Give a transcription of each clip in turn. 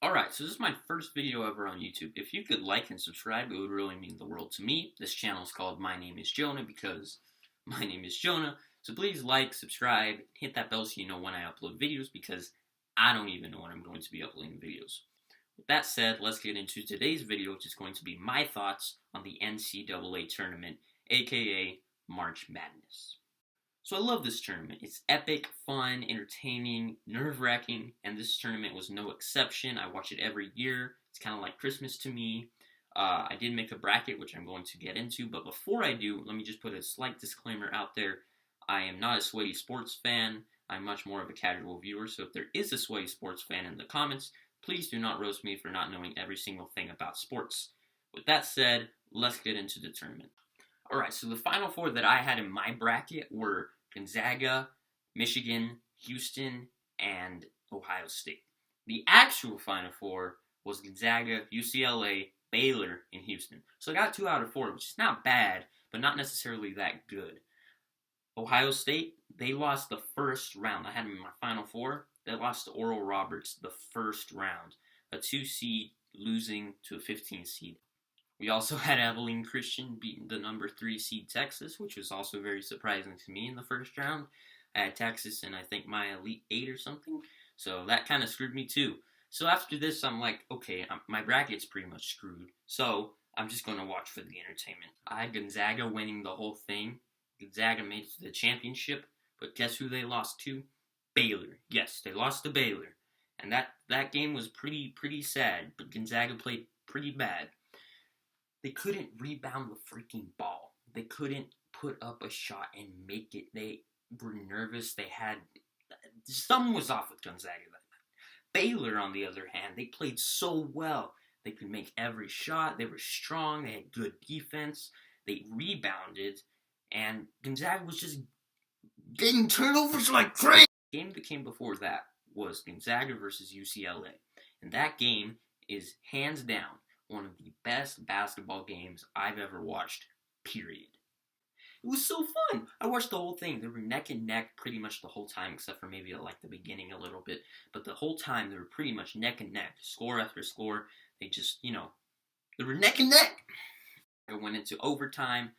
Alright, so this is my first video ever on YouTube. If you could like and subscribe, it would really mean the world to me. This channel is called My Name is Jonah because my name is Jonah. So please like, subscribe, hit that bell so you know when I upload videos because I don't even know when I'm going to be uploading videos. With that said, let's get into today's video, which is going to be my thoughts on the NCAA tournament, aka March Madness. So I love this tournament. It's epic, fun, entertaining, nerve-wracking, and this tournament was no exception. I watch it every year. It's kind of like Christmas to me. I did make a bracket, which I'm going to get into, but before I do, let me just put a slight disclaimer out there. I am not a sweaty sports fan. I'm much more of a casual viewer, so if there is a sweaty sports fan in the comments, please do not roast me for not knowing every single thing about sports. With that said, let's get into the tournament. Alright, so the final four that I had in my bracket were Gonzaga, Michigan, Houston, and Ohio State. The actual Final Four was Gonzaga, UCLA, Baylor, and Houston. So I got 2 out of 4, which is not bad, but not necessarily that good. Ohio State, they lost the first round. I had them in my Final Four. They lost to Oral Roberts the first round. A 2 seed losing to a 15 seed. We also had Abilene Christian beating the number 3 seed Texas, which was also very surprising to me in the first round. I had Texas in, I think, my Elite 8 or something, so that kind of screwed me too. So after this, I'm like, okay, my bracket's pretty much screwed, so I'm just going to watch for the entertainment. I had Gonzaga winning the whole thing. Gonzaga made it to the championship, but guess who they lost to? Baylor. Yes, they lost to Baylor. And that game was pretty sad, but Gonzaga played pretty bad. They couldn't rebound the freaking ball. They couldn't put up a shot and make it. They were nervous. Something was off with Gonzaga that night. Baylor, on the other hand, they played so well. They could make every shot. They were strong. They had good defense. They rebounded. And Gonzaga was just getting turnovers like crazy. The game that came before that was Gonzaga versus UCLA. And that game is hands down one of the best basketball games I've ever watched, period. It was so fun. I watched the whole thing. They were neck and neck pretty much the whole time, except for maybe like the beginning a little bit. But the whole time, they were pretty much neck and neck. Score after score. They just, they were neck and neck. It went into overtime.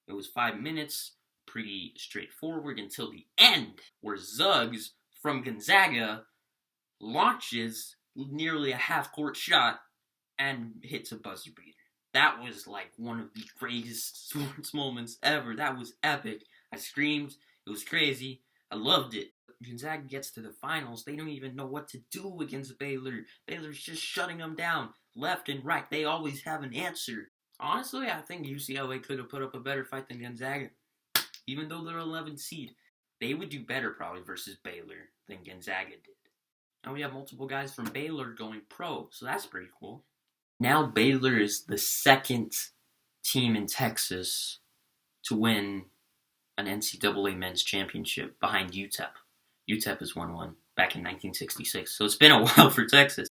It was 5 minutes. Pretty straightforward until the end, where Zuggs from Gonzaga launches nearly a half-court shot and hits a buzzer beater. That was like one of the greatest sports moments ever. That was epic. I screamed. It was crazy. I loved it. Gonzaga gets to the finals. They don't even know what to do against Baylor. Baylor's just shutting them down left and right. They always have an answer. Honestly, I think UCLA could have put up a better fight than Gonzaga. Even though they're 11th seed, they would do better probably versus Baylor than Gonzaga did. And we have multiple guys from Baylor going pro, so that's pretty cool. Now Baylor is the second team in Texas to win an NCAA men's championship behind UTEP. UTEP has won one back in 1966, so it's been a while for Texas.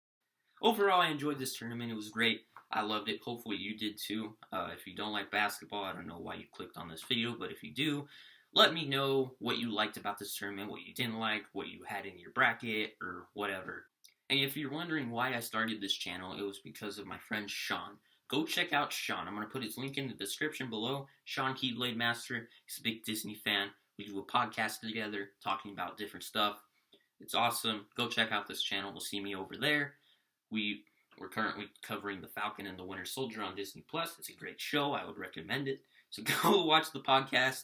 Overall, I enjoyed this tournament. It was great. I loved it. Hopefully you did too. If you don't like basketball, I don't know why you clicked on this video, but if you do, let me know what you liked about this tournament, what you didn't like, what you had in your bracket, or whatever. And if you're wondering why I started this channel, it was because of my friend Sean. Go check out Sean. I'm going to put his link in the description below. Sean Keyblade Master. He's a big Disney fan. We do a podcast together talking about different stuff. It's awesome. Go check out this channel. We'll see me over there. We're currently covering The Falcon and the Winter Soldier on Disney+. It's a great show. I would recommend it. So go watch the podcast,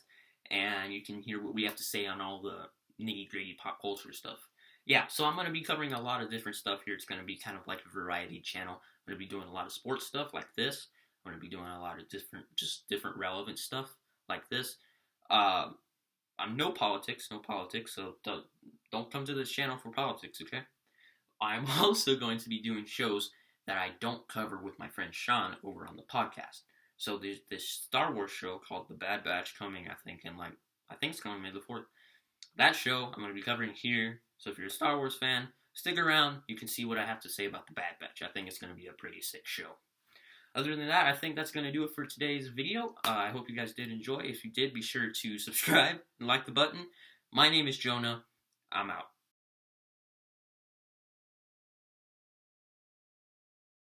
and you can hear what we have to say on all the nitty-gritty pop culture stuff. Yeah, so I'm going to be covering a lot of different stuff here. It's going to be kind of like a variety channel. I'm going to be doing a lot of sports stuff like this. I'm going to be doing a lot of different relevant stuff like this. I'm no politics, so don't come to this channel for politics, okay? I'm also going to be doing shows that I don't cover with my friend Sean over on the podcast. So there's this Star Wars show called The Bad Batch coming, I think it's coming May the 4th. That show I'm going to be covering here. So if you're a Star Wars fan, stick around. You can see what I have to say about The Bad Batch. I think it's going to be a pretty sick show. Other than that, I think that's going to do it for today's video. I hope you guys did enjoy. If you did, be sure to subscribe and like the button. My name is Jonah. I'm out.